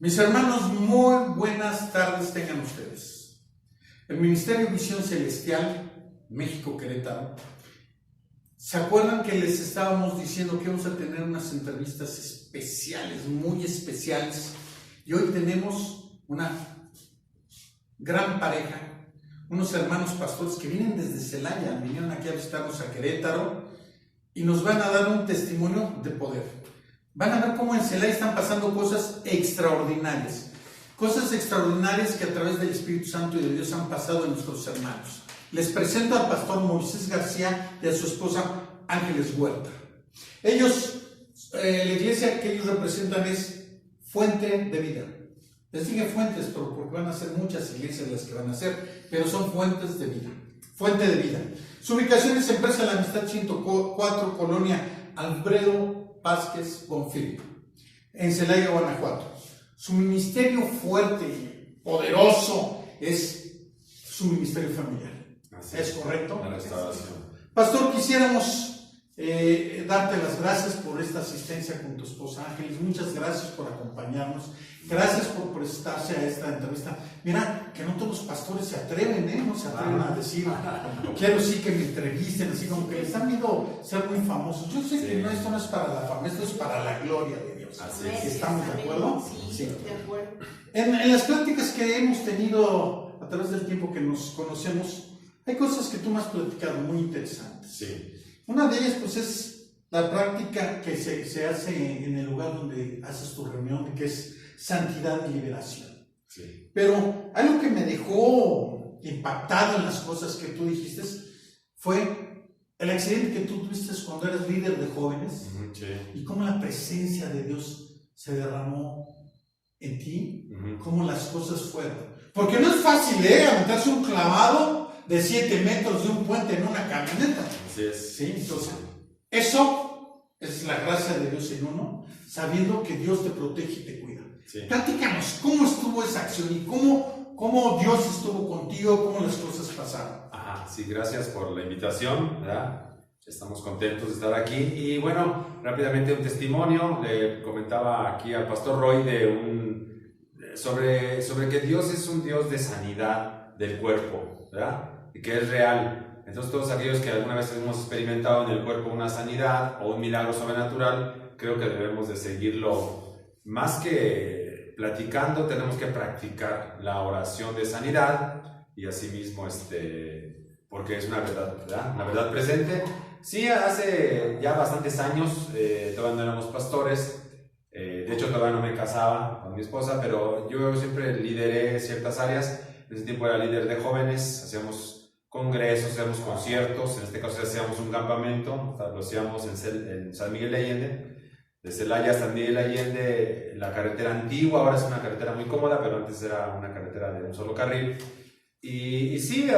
Mis hermanos, muy buenas tardes tengan ustedes. El Ministerio Visión Celestial, México Querétaro, ¿se acuerdan que les estábamos diciendo que vamos a tener unas entrevistas especiales, muy especiales? Y hoy tenemos una gran pareja, unos hermanos pastores que vienen desde Celaya, vinieron aquí a visitarnos a Querétaro y nos van a dar un testimonio de poder. Van a ver cómo en Celaya están pasando cosas extraordinarias que a través del Espíritu Santo y de Dios han pasado en nuestros hermanos. Les presento al pastor Moisés García y a su esposa Ángeles Huerta. Ellos, la iglesia que ellos representan es Fuente de Vida. Les dije fuentes, pero porque van a ser muchas iglesias las que van a ser, pero son fuentes de vida. Fuente de Vida. Su ubicación es Empresa La Amistad 104, Colonia Alfredo Vázquez Bonfil, en Celaya, Guanajuato. Su ministerio fuerte y poderoso es su ministerio familiar. ¿Es correcto? La restauración. Pastor, quisiéramos darte las gracias por esta asistencia con tu esposa Ángeles. Muchas gracias por acompañarnos. Gracias por prestarse a esta entrevista. Mira, que no todos los pastores se atreven, no se atreven a decir, quiero sí que me entrevisten, así como que están viendo ser muy famosos. Yo sé que no, esto no es para la fama, esto es para la gloria de Dios. Así es. ¿Estamos de acuerdo? Sí, de acuerdo. En las pláticas que hemos tenido a través del tiempo que nos conocemos, hay cosas que tú me has platicado muy interesantes. Sí. Una de ellas, pues, es la práctica que se hace en el lugar donde haces tu reunión, que es santidad y liberación. Sí. Pero algo que me dejó impactado en las cosas que tú dijiste fue el accidente que tú tuviste cuando eras líder de jóvenes. Sí. Y cómo la presencia de Dios se derramó en ti, cómo las cosas fueron. Porque no es fácil, aventarse un clavado de 7 metros de un puente en una camioneta. Así es. Sí, entonces, eso es la gracia de Dios en uno, sabiendo que Dios te protege y te cuida. Sí. Platícanos, ¿cómo estuvo esa acción y cómo Dios estuvo contigo, cómo las cosas pasaron? Ajá, sí, gracias por la invitación, ¿verdad? Estamos contentos de estar aquí. Y bueno, rápidamente un testimonio. Le comentaba aquí al pastor Roy sobre que Dios es un Dios de sanidad del cuerpo, ¿verdad? Y que es real. Entonces todos aquellos que alguna vez hemos experimentado en el cuerpo una sanidad o un milagro sobrenatural, creo que debemos de seguirlo. Más que platicando, tenemos que practicar la oración de sanidad y asimismo, porque es una verdad, ¿verdad? Una verdad presente. Sí, hace ya bastantes años, todavía no éramos pastores, de hecho todavía no me casaba con mi esposa, pero yo siempre lideré ciertas áreas. En ese tiempo era líder de jóvenes, hacíamos congresos, hacíamos conciertos, en este caso hacíamos un campamento, lo hacíamos en San Miguel de Allende, de Celaya a San Miguel de Allende, la carretera antigua, ahora es una carretera muy cómoda, pero antes era una carretera de un solo carril. Y sí,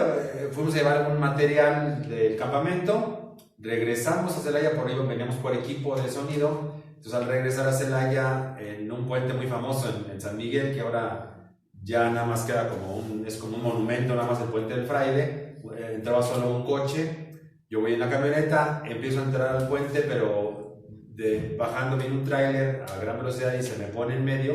fuimos a llevar algún material del campamento, regresamos a Celaya, por ello veníamos por equipo de sonido. Entonces al regresar a Celaya, en un puente muy famoso en San Miguel, que ahora ya nada más queda es como un monumento, nada más el puente del Fraile, entraba solo un coche, yo voy en la camioneta, empiezo a entrar al puente, pero bajando viene un tráiler a gran velocidad y se me pone en medio.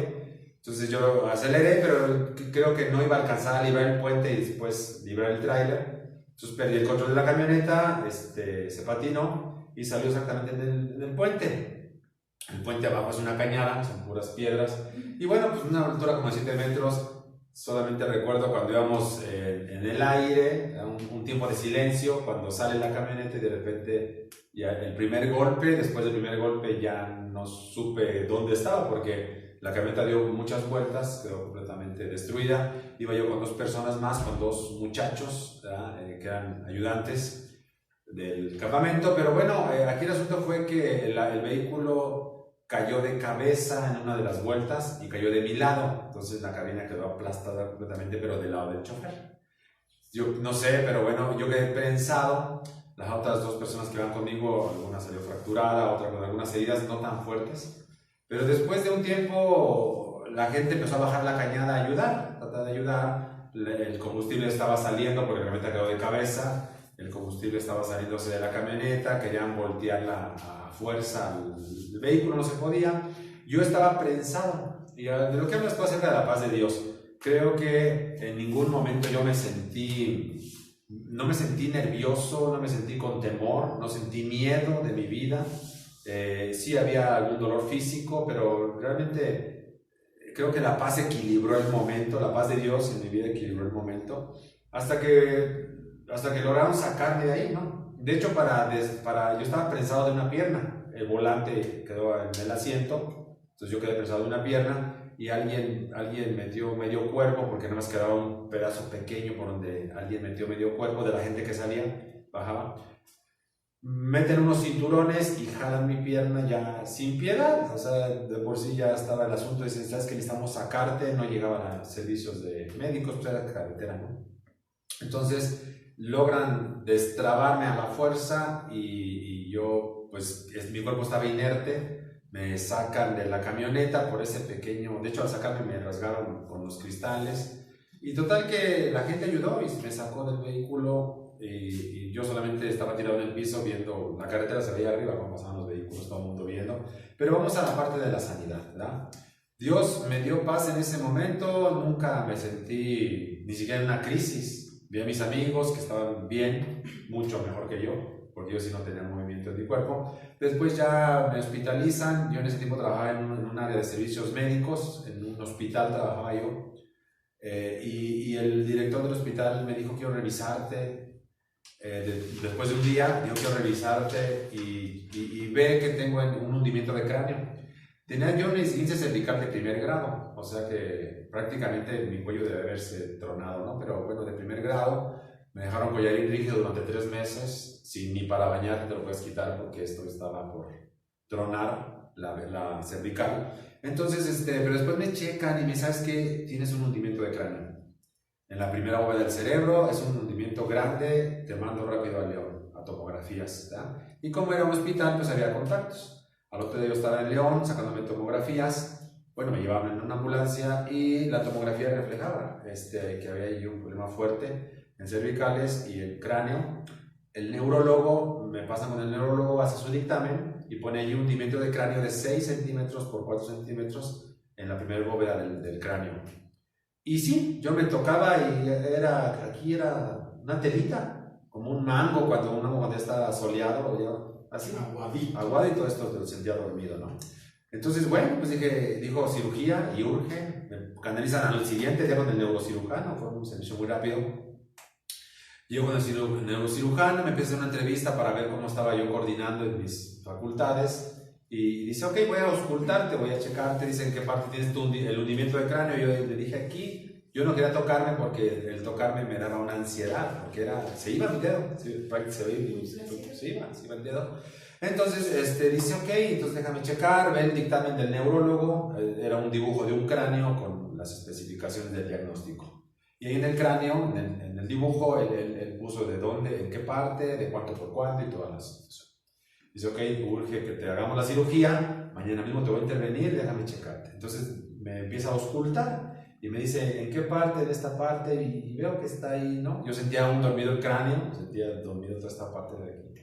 Entonces yo aceleré, pero creo que no iba a alcanzar a librar el puente y después librar el tráiler. Entonces perdí el control de la camioneta, se patinó y salió exactamente en el puente. El puente abajo es una cañada, son puras piedras. Y bueno, pues una altura como de 7 metros. Solamente recuerdo cuando íbamos en el aire, un tiempo de silencio, cuando sale la camioneta y de repente ya el primer golpe, después del primer golpe ya no supe dónde estaba porque la camioneta dio muchas vueltas, quedó completamente destruida. Iba yo con 2 personas más, con 2 muchachos, que eran ayudantes del campamento, pero bueno, aquí el asunto fue que el vehículo cayó de cabeza en una de las vueltas y cayó de mi lado, entonces la cabina quedó aplastada completamente, pero del lado del chofer. Yo no sé, pero bueno, yo quedé prensado. Las otras 2 personas que iban conmigo, alguna salió fracturada, otra con algunas heridas no tan fuertes, pero después de un tiempo la gente empezó a bajar la cañada a ayudar, tratar de ayudar. El combustible estaba saliendo porque la camioneta quedó de cabeza, el combustible estaba saliéndose de la camioneta, querían voltearla a fuerza al vehículo, no se podía. Yo estaba prensado Y de lo que hablas tú acerca de la paz de Dios, creo que en ningún momento yo no me sentí nervioso, no me sentí con temor, no sentí miedo de mi vida. Sí había algún dolor físico, pero realmente creo que la paz equilibró el momento, la paz de Dios en mi vida equilibró el momento, hasta que lograron sacarme de ahí, ¿no? De hecho, yo estaba prensado de una pierna, el volante quedó en el asiento, entonces yo quedé prensado de una pierna y alguien metió medio cuerpo, porque nada más quedaba un pedazo pequeño por donde alguien metió medio cuerpo de la gente que salía, bajaba. Meten unos cinturones y jalan mi pierna ya sin piedad, o sea, de por sí ya estaba el asunto, dicen, ¿sabes que necesitamos sacarte? No llegaban a servicios de médicos, pues era carretera, ¿no? Entonces logran destrabarme a la fuerza y yo, pues mi cuerpo estaba inerte, me sacan de la camioneta por ese pequeño, de hecho al sacarme me rasgaron con los cristales y total que la gente ayudó y me sacó del vehículo y yo solamente estaba tirado en el piso viendo, la carretera se veía arriba cuando pasaban los vehículos, todo el mundo viendo, pero vamos a la parte de la sanidad, ¿verdad? Dios me dio paz en ese momento, nunca me sentí ni siquiera en una crisis. Vi a mis amigos que estaban bien, mucho mejor que yo, porque yo sí no tenía movimiento en mi cuerpo. Después ya me hospitalizan, yo en ese tiempo trabajaba en un área de servicios médicos, en un hospital trabajaba yo, y el director del hospital me dijo, quiero revisarte, después de un día, dijo, quiero revisarte y ve que tengo un hundimiento de cráneo. Tenía yo una esguince cervical de primer grado, o sea que prácticamente mi cuello debe haberse tronado, ¿no? Pero bueno, de primer grado, me dejaron collarín rígido durante 3 meses, sin ni para bañar te lo puedes quitar porque esto estaba por tronar la cervical. Entonces, pero después me checan y me dicen, ¿sabes qué? Tienes un hundimiento de cráneo. En la primera bóveda del cerebro, es un hundimiento grande, te mando rápido a León, a tomografías, ¿verdad? Y como era un hospital, pues había contactos. Al otro día yo estaba en León sacándome tomografías, bueno, me llevaban en una ambulancia y la tomografía reflejaba que había ahí un problema fuerte en cervicales y el cráneo. El neurólogo, me pasan con el neurólogo, hace su dictamen y pone ahí un hundimiento de cráneo de 6 centímetros por 4 centímetros en la primera bóveda del cráneo. Y sí, yo me tocaba y aquí era una telita, como un mango cuando ya está soleado, ya, así, aguadito, esto lo sentía dormido, ¿no? Entonces, bueno, pues dijo cirugía y urge, me canalizan al siguiente día con el neurocirujano, fue un servicio muy rápido. Llego con el neurocirujano, me empieza una entrevista para ver cómo estaba yo coordinando en mis facultades y dice, ok, voy a auscultarte, voy a checarte, dice en qué parte tienes tú el hundimiento de cráneo. Yo le dije aquí. Yo no quería tocarme porque el tocarme me daba una ansiedad, porque se iba mi dedo, se iba el dedo. Entonces dice, ok, entonces déjame checar, ve el dictamen del neurólogo, era un dibujo de un cráneo con las especificaciones del diagnóstico. Y ahí en el cráneo, en el dibujo, él puso de dónde, en qué parte, de cuánto por cuánto y todas las cosas. Dice, ok, urge que te hagamos la cirugía, mañana mismo te voy a intervenir, déjame checarte. Entonces me empieza a auscultar. Y me dice, ¿en qué parte de esta parte? Y veo que está ahí, ¿no? Yo sentía aún dormido el cráneo, sentía dormido toda esta parte de aquí.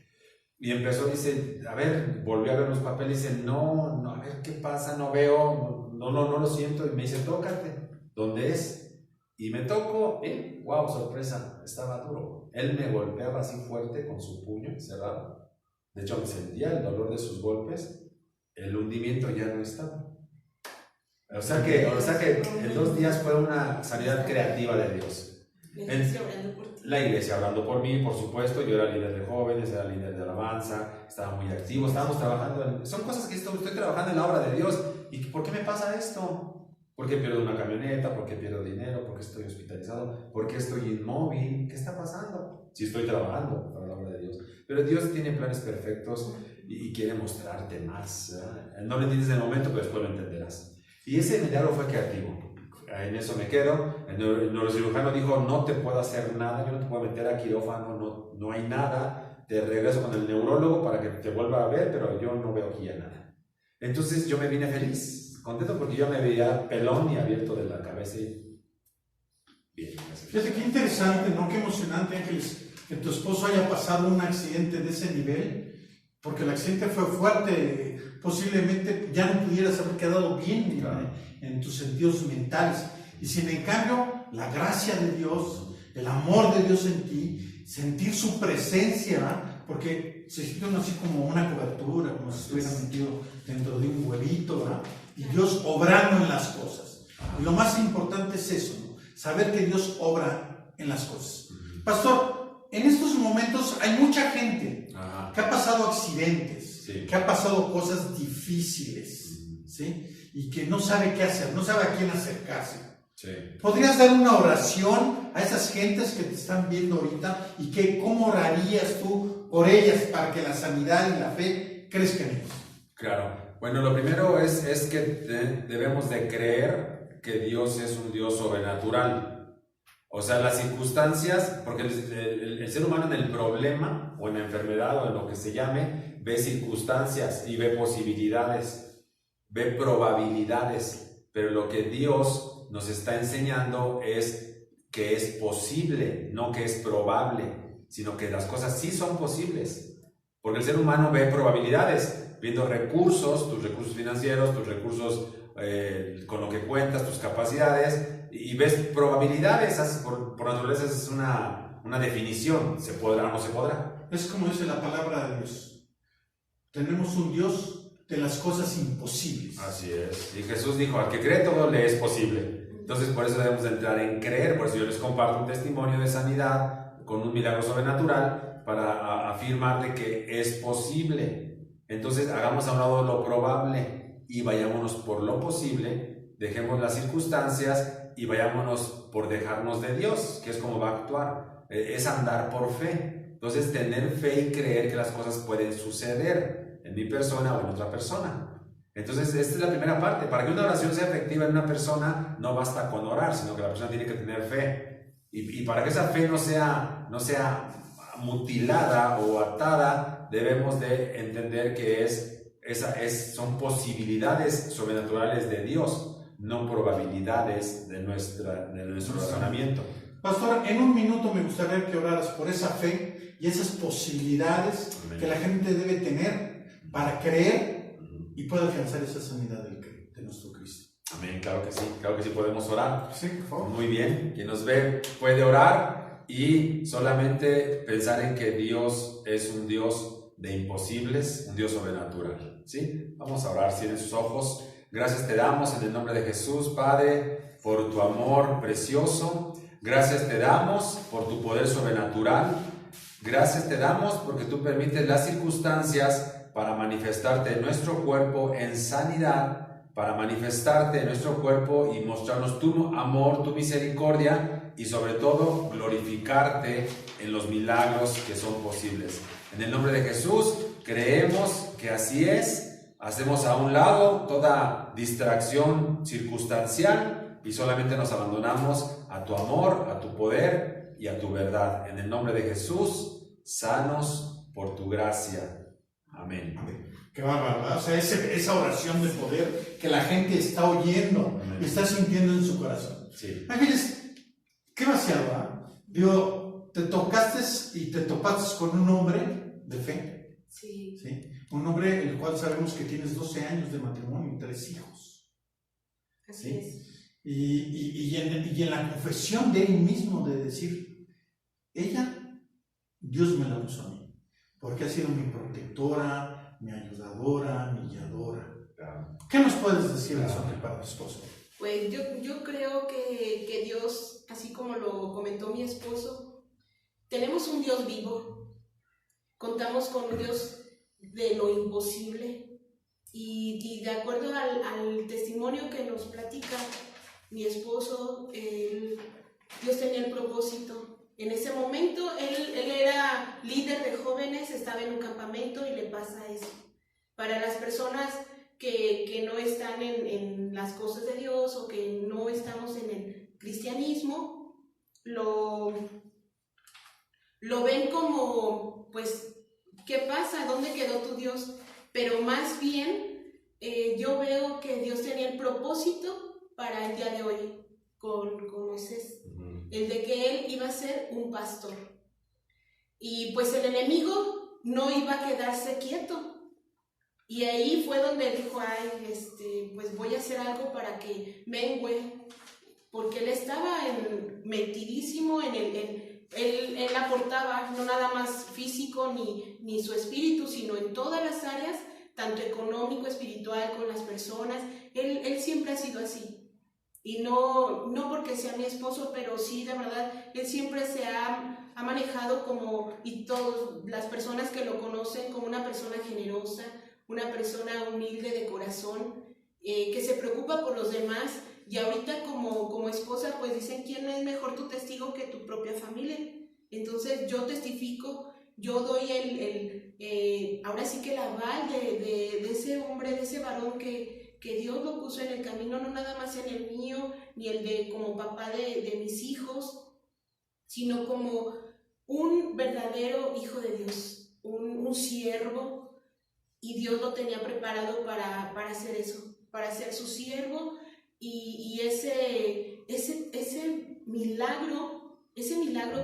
Y empezó, dice, a ver, volví a ver los papeles, dice, no, a ver, ¿qué pasa? No veo, no lo siento. Y me dice, tócate, ¿dónde es? Y me toco, wow, sorpresa, estaba duro. Él me golpeaba así fuerte con su puño cerrado. De hecho, me sentía el dolor de sus golpes, el hundimiento ya no estaba. O sea que en 2 días fue una sanidad creativa de Dios. La iglesia orando por mí, por supuesto. Yo era líder de jóvenes, era líder de alabanza, estaba muy activo, estábamos trabajando. Son cosas que estoy trabajando en la obra de Dios. ¿Y por qué me pasa esto? ¿Por qué pierdo una camioneta? ¿Por qué pierdo dinero? ¿Por qué estoy hospitalizado? ¿Por qué estoy inmóvil? ¿Qué está pasando? Si estoy trabajando para la obra de Dios. Pero Dios tiene planes perfectos y quiere mostrarte más, ¿verdad? No lo entiendes en el momento, pero después lo entenderás. Y ese milagro fue creativo. En eso me quedo. El neurocirujano dijo, no te puedo hacer nada, yo no te puedo meter a quirófano, no hay nada. Te regreso con el neurólogo para que te vuelva a ver, pero yo no veo aquí ya nada. Entonces yo me vine feliz, contento porque yo me veía pelón y abierto de la cabeza y bien. Fíjate qué interesante, ¿no? Qué emocionante, Ángeles, que tu esposo haya pasado un accidente de ese nivel, porque el accidente fue fuerte, posiblemente ya no pudieras haber quedado bien en tus sentidos mentales. Y sin en cambio, la gracia de Dios, el amor de Dios en ti, sentir su presencia, ¿verdad? Porque se siente uno así como una cobertura, como si estuviera metido dentro de un huevito, ¿verdad? Y Dios obrando en las cosas. Y lo más importante es eso, ¿no? Saber que Dios obra en las cosas. Pastor, en estos momentos hay mucha gente que ha pasado accidentes, que ha pasado cosas difíciles, ¿sí? Y que no sabe qué hacer, no sabe a quién acercarse. Sí. ¿Podrías dar una oración a esas gentes que te están viendo ahorita y que cómo orarías tú por ellas para que la sanidad y la fe crezcan en ellos? Claro. Bueno, lo primero es que debemos de creer que Dios es un Dios sobrenatural. O sea, las circunstancias, porque el ser humano en el problema o en la enfermedad o en lo que se llame, ve circunstancias y ve posibilidades, ve probabilidades, pero lo que Dios nos está enseñando es que es posible, no que es probable, sino que las cosas sí son posibles, porque el ser humano ve probabilidades, viendo recursos, tus recursos financieros, tus recursos con lo que cuentas, tus capacidades, y ves probabilidades, por naturaleza es una definición, se podrá o no se podrá. Es como dice la palabra de Dios, tenemos un Dios de las cosas imposibles. Así es, y Jesús dijo, al que cree todo le es posible. Entonces por eso debemos de entrar en creer, por eso yo les comparto un testimonio de sanidad con un milagro sobrenatural para afirmar de que es posible. Entonces hagamos a un lado lo probable y vayámonos por lo posible, dejemos las circunstancias y vayámonos por dejarnos de Dios, que es como va a actuar, es andar por fe. Entonces tener fe y creer que las cosas pueden suceder en mi persona o en otra persona. Entonces, esta es la primera parte. Para que una oración sea efectiva en una persona, no basta con orar, sino que la persona tiene que tener fe. Y para que esa fe no sea mutilada o atada, debemos de entender que son posibilidades sobrenaturales de Dios, no probabilidades de nuestro razonamiento. Pastor, en un minuto me gustaría que oraras por esa fe y esas posibilidades que la gente debe tener para creer y puede alcanzar esa sanidad de nuestro Cristo. Amén, claro que sí podemos orar. Sí, por favor. Muy bien, quien nos ve puede orar y solamente pensar en que Dios es un Dios de imposibles, un Dios sobrenatural. ¿Sí? Vamos a orar, cierren sus ojos. Gracias te damos en el nombre de Jesús, Padre, por tu amor precioso. Gracias te damos por tu poder sobrenatural. Gracias te damos porque tú permites las circunstancias para manifestarte en nuestro cuerpo en sanidad, para manifestarte en nuestro cuerpo y mostrarnos tu amor, tu misericordia y sobre todo glorificarte en los milagros que son posibles. En el nombre de Jesús creemos que así es, hacemos a un lado toda distracción circunstancial y solamente nos abandonamos a tu amor, a tu poder y a tu verdad. En el nombre de Jesús, sanos por tu gracia. Amén. Qué bárbaro, o sea, esa oración de poder que la gente está oyendo y está sintiendo en su corazón. Sí. Ángeles, qué vaciado, ¿eh? Digo, te tocaste y te topaste con un hombre de fe. Sí. ¿Sí? Un hombre el cual sabemos que tienes 12 años de matrimonio y 3 hijos. Así ¿Sí? es. Y en la confesión de él mismo de decir, ella, Dios me la puso a mí. Porque ha sido mi protectora, mi ayudadora, mi guiadora. ¿Qué nos puedes decir de eso para tu esposo? Pues yo creo que Dios, así como lo comentó mi esposo, tenemos un Dios vivo, contamos con un Dios de lo imposible y de acuerdo al testimonio que nos platica mi esposo, Dios tenía el propósito. En ese momento él era líder de jóvenes, estaba en un campamento y le pasa eso. Para las personas que no están en las cosas de Dios o que no estamos en el cristianismo, lo ven como, pues, ¿qué pasa? ¿Dónde quedó tu Dios? Pero más bien yo veo que Dios tenía el propósito para el día de hoy con Moisés. El de que él iba a ser un pastor. Y pues el enemigo no iba a quedarse quieto. Y ahí fue donde dijo, ay, pues voy a hacer algo para que mengüe, porque él estaba metidísimo él aportaba no nada más físico ni su espíritu, sino en todas las áreas, tanto económico, espiritual, con las personas. Él siempre ha sido así. Y no porque sea mi esposo, pero sí, de verdad, él siempre se ha manejado como, y todas las personas que lo conocen, como una persona generosa, una persona humilde de corazón, que se preocupa por los demás. Y ahorita como esposa, pues dicen, ¿quién es mejor tu testigo que tu propia familia? Entonces yo testifico, yo doy ahora sí que el aval de ese hombre, de ese varón que Dios lo puso en el camino, no nada más en el mío, ni el de como papá de mis hijos, sino como un verdadero hijo de Dios, un siervo, y Dios lo tenía preparado para hacer eso, para ser su siervo, y ese milagro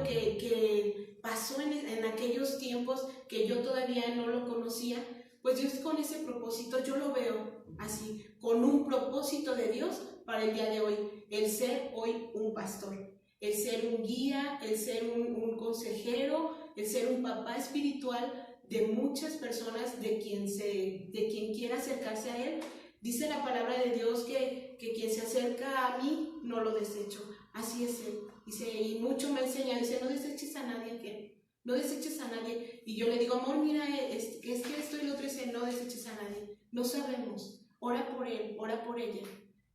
que pasó en aquellos tiempos que yo todavía no lo conocía, pues Dios con ese propósito, yo lo veo así, con un propósito de Dios para el día de hoy, el ser hoy un pastor, el ser un guía, el ser un consejero, el ser un papá espiritual de muchas personas, de quien quiera acercarse a Él. Dice la palabra de Dios que quien se acerca a mí no lo desecho. Así es Él. Dice, y mucho me enseña, dice, no deseches a nadie, no deseches a nadie. Y yo le digo, amor, mira, es que esto y lo otro, dice, no deseches a nadie. No sabemos. Ora por él, ora por ella.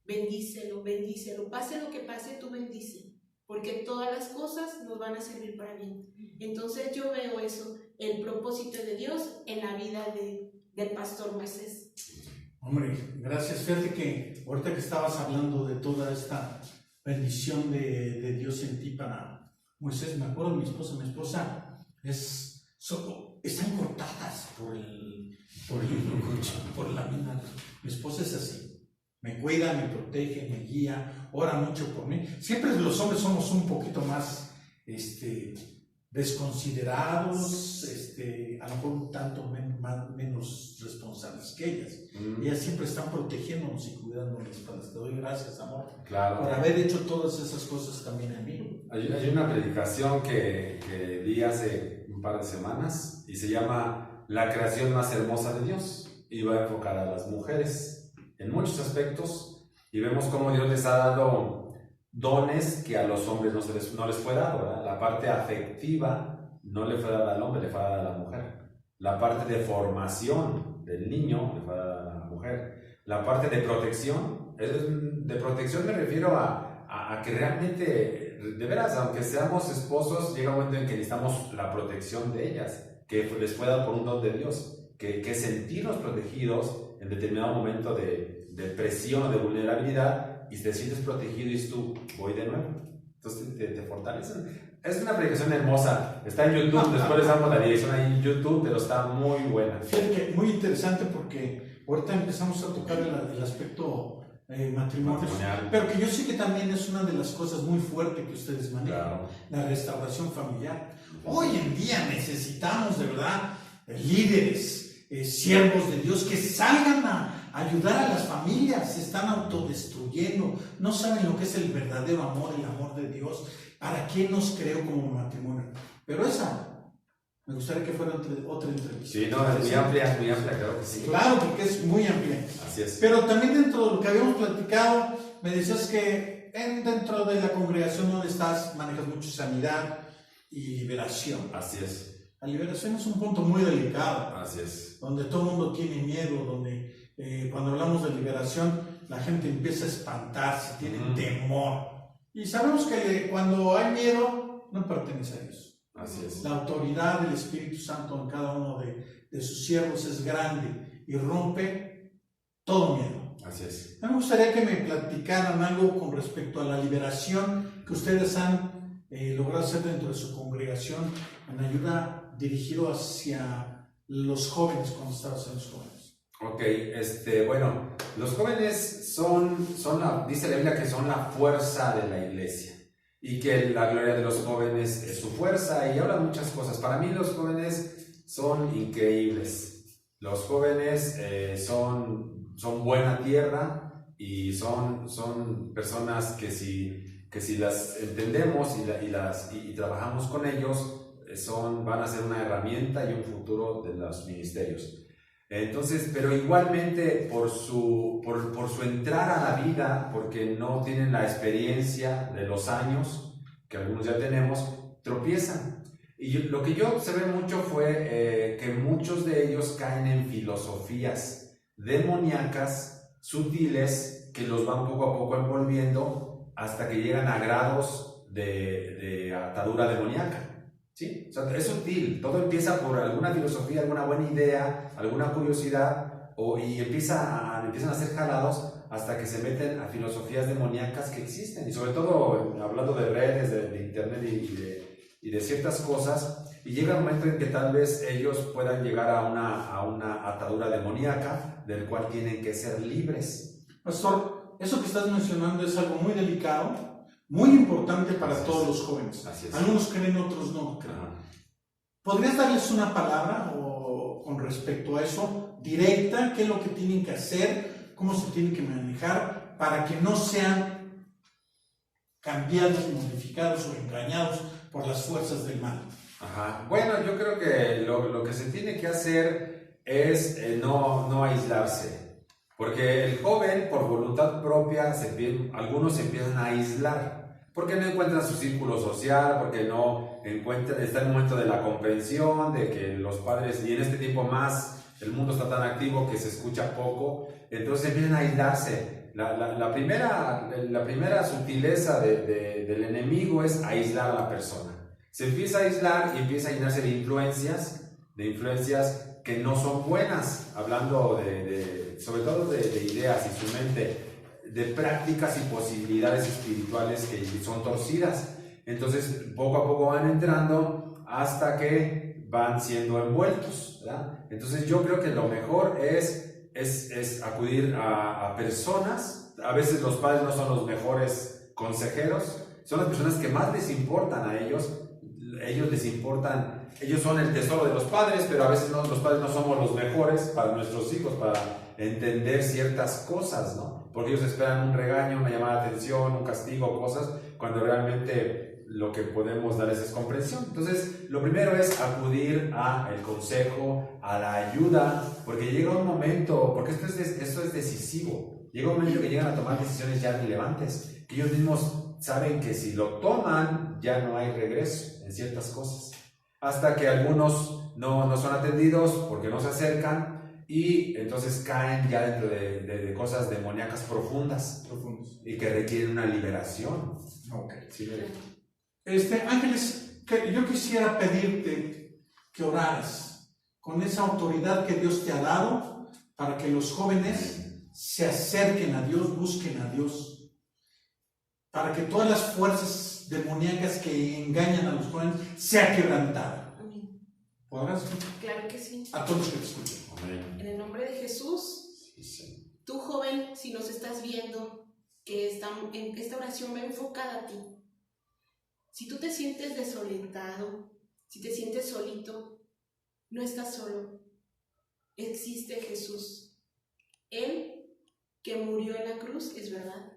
Bendícelo, bendícelo. Pase lo que pase, tú bendice. Porque todas las cosas nos van a servir para bien. Entonces yo veo eso, el propósito de Dios en la vida del pastor Moisés. Hombre, gracias. Fíjate que ahorita que estabas hablando de toda esta bendición de Dios en ti para Moisés, me acuerdo de mi esposa están cortadas por la mina. Mi esposa es así, me cuida, me protege, me guía, ora mucho por mí. Siempre los hombres somos un poquito más desconsiderados, a lo mejor un tanto menos responsables que ellas. Ellas siempre están protegiéndonos y cuidándonos. Te doy gracias, amor, claro, por haber hecho todas esas cosas también en mí. Hay una predicación que di hace un par de semanas y se llama La creación más hermosa de Dios, y va enfocada a las mujeres en muchos aspectos, y vemos cómo Dios les ha dado dones que a los hombres no les fue dado, ¿verdad? La parte afectiva no le fue dada al hombre, le fue dada a la mujer. La parte de formación del niño le fue dada a la mujer. La parte de protección me refiero a que realmente, de veras, aunque seamos esposos, llega un momento en que necesitamos la protección de ellas, que les fue dado por un don de Dios, que sentirnos protegidos en determinado momento de presión o de vulnerabilidad, y te sientes protegido y dices tú, voy de nuevo. Entonces te fortalecen. Es una predicación hermosa, está en YouTube, después les damos la dirección ahí en YouTube, pero está muy buena. Fíjate, muy interesante, porque ahorita empezamos a tocar el aspecto matrimonial, pero que yo sé que también es una de las cosas muy fuertes que ustedes manejan, claro. La restauración familiar. Hoy en día necesitamos de verdad líderes, siervos de Dios que salgan a ayudar a las familias. Se están autodestruyendo, no saben lo que es el verdadero amor, el amor de Dios. ¿Para qué nos creó como matrimonio? Pero esa, me gustaría que fuera otra entrevista. Sí, no, es muy amplia, claro que sí. Claro, porque es muy amplia. Así es. Pero también dentro de lo que habíamos platicado, me decías que dentro de la congregación donde estás, manejas mucho sanidad y liberación. Así es. La liberación es un punto muy delicado. Así es. Donde todo el mundo tiene miedo, donde cuando hablamos de liberación, la gente empieza a espantarse, tiene temor. Y sabemos que cuando hay miedo, no pertenece a Dios. Así es. La autoridad del Espíritu Santo en cada uno de sus siervos es grande y rompe todo miedo. Así es. Me gustaría que me platicaran algo con respecto a la liberación que ustedes han logrado hacer dentro de su congregación en ayuda dirigido hacia los jóvenes cuando estabas en los jóvenes. Ok, bueno, los jóvenes dice la Biblia que son la fuerza de la iglesia, y que la gloria de los jóvenes es su fuerza, y habla muchas cosas. Para mí los jóvenes son increíbles. Los jóvenes son buena tierra y son personas que si las entendemos y trabajamos con ellos, van a ser una herramienta y un futuro de los ministerios. Entonces, pero igualmente por su entrada a la vida, porque no tienen la experiencia de los años que algunos ya tenemos, tropiezan. Y lo que yo observé mucho fue que muchos de ellos caen en filosofías demoníacas, sutiles, que los van poco a poco envolviendo hasta que llegan a grados de atadura demoníaca. ¿Sí? O sea, es sutil, todo empieza por alguna filosofía, alguna buena idea, alguna curiosidad, y empiezan a ser jalados hasta que se meten a filosofías demoníacas que existen, y sobre todo hablando de redes, de internet y de ciertas cosas, y llega un momento en que tal vez ellos puedan llegar a una atadura demoníaca del cual tienen que ser libres. Pastor, eso que estás mencionando es algo muy delicado, muy importante para todos los jóvenes. Algunos creen, otros no creen. ¿Podrías darles una palabra con respecto a eso, directa? ¿Qué es lo que tienen que hacer? ¿Cómo se tienen que manejar para que no sean cambiados, modificados o engañados por las fuerzas del mal? Bueno, yo creo que lo que se tiene que hacer es no aislarse. Porque el joven, por voluntad propia, algunos se empiezan a aislar. Porque no encuentran su círculo social, porque está en el momento de la comprensión, de que los padres, y en este tiempo más, el mundo está tan activo que se escucha poco, entonces empiezan a aislarse. La primera sutileza del enemigo es aislar a la persona. Se empieza a aislar y empieza a llenarse de influencias que no son buenas, hablando sobre todo de ideas y su mente, de prácticas y posibilidades espirituales que son torcidas. Entonces, poco a poco van entrando hasta que van siendo envueltos, ¿verdad? Entonces, yo creo que lo mejor es acudir a personas. A veces los padres no son los mejores consejeros, son las personas que más les importan a ellos. Ellos son el tesoro de los padres, pero a veces los padres no somos los mejores para nuestros hijos, para entender ciertas cosas, ¿no? Porque ellos esperan un regaño, una llamada de atención, un castigo, cosas, cuando realmente lo que podemos darles es comprensión. Entonces, lo primero es acudir al consejo, a la ayuda, porque llega un momento, porque esto es decisivo, llega un momento que llegan a tomar decisiones ya relevantes, que ellos mismos saben que si lo toman, ya no hay regreso en ciertas cosas. Hasta que algunos no son atendidos porque no se acercan, y entonces caen ya dentro de cosas demoníacas profundas y que requieren una liberación. Sí, Ángeles, yo quisiera pedirte que oraras con esa autoridad que Dios te ha dado para que los jóvenes se acerquen a Dios, busquen a Dios, para que todas las fuerzas demoníacas que engañan a los jóvenes sean quebrantadas. ¿Podrás? Claro que sí. A todos los que te escuchan. En el nombre de Jesús, Sí. tú joven, si nos estás viendo, que esta oración va enfocada a ti. Si tú te sientes desolentado, si te sientes solito, no estás solo. Existe Jesús. Él que murió en la cruz, es verdad,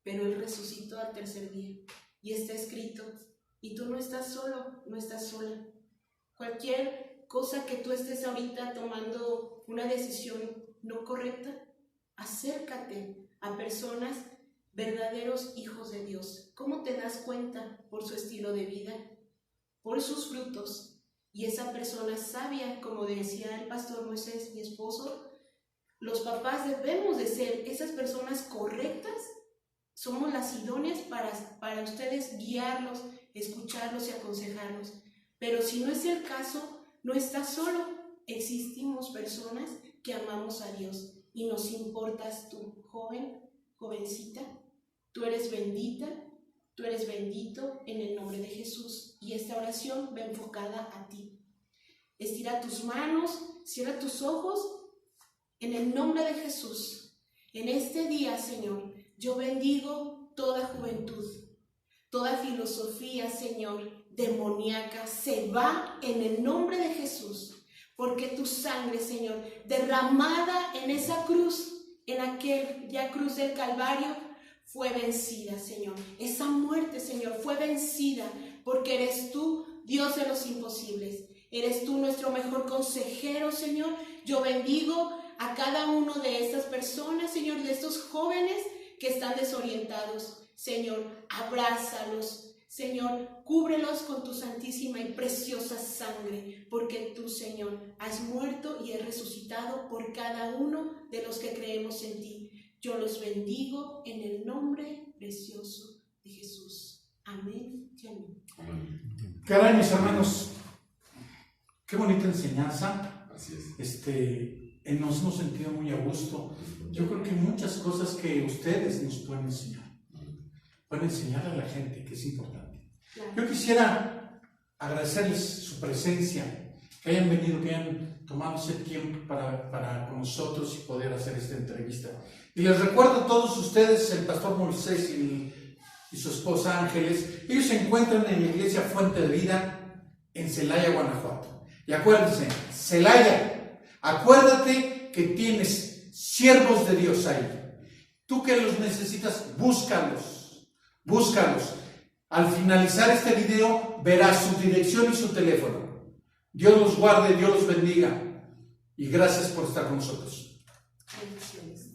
pero Él resucitó al tercer día. Y está escrito, y tú no estás solo, no estás sola. Cualquier cosa que tú estés ahorita tomando una decisión no correcta, acércate a personas, verdaderos hijos de Dios. ¿Cómo te das cuenta? Por su estilo de vida, por sus frutos. Y esa persona sabia, como decía el pastor Moisés, mi esposo, los papás debemos de ser esas personas correctas. Somos las idóneas para ustedes guiarlos, escucharlos y aconsejarlos. Pero si no es el caso, no estás solo. Existimos personas que amamos a Dios y nos importas tú, joven, jovencita. Tú eres bendita, tú eres bendito en el nombre de Jesús. Y esta oración va enfocada a ti. Estira tus manos, cierra tus ojos en el nombre de Jesús. En este día, Señor, yo bendigo toda juventud, toda filosofía, Señor, demoníaca, se va en el nombre de Jesús, porque tu sangre, Señor, derramada en esa cruz, en aquella cruz del Calvario, fue vencida, Señor. Esa muerte, Señor, fue vencida porque eres tú, Dios de los imposibles. Eres tú nuestro mejor consejero, Señor. Yo bendigo a cada uno de estas personas, Señor, de estos jóvenes que están desorientados. Señor, abrázalos. Señor, cúbrelos con tu santísima y preciosa sangre, porque tú, Señor, has muerto y has resucitado por cada uno de los que creemos en ti. Yo los bendigo en el nombre precioso de Jesús. Amén y amén. Caray, mis hermanos, qué bonita enseñanza. Así es. Nos hemos sentido muy a gusto. Yo creo que muchas cosas que ustedes nos pueden enseñar. Pueden enseñar a la gente, que es importante. Claro. Yo quisiera agradecerles su presencia, que hayan venido, que hayan tomado ese tiempo para con nosotros y poder hacer esta entrevista. Y les recuerdo a todos ustedes, el pastor Moisés y su esposa Ángeles, ellos se encuentran en la iglesia Fuente de Vida en Celaya, Guanajuato. Y acuérdense, Celaya, acuérdate que tienes siervos de Dios ahí. Tú que los necesitas, búscalos. Al finalizar este video verás su dirección y su teléfono. Dios los guarde, Dios los bendiga y gracias por estar con nosotros. Bendiciones.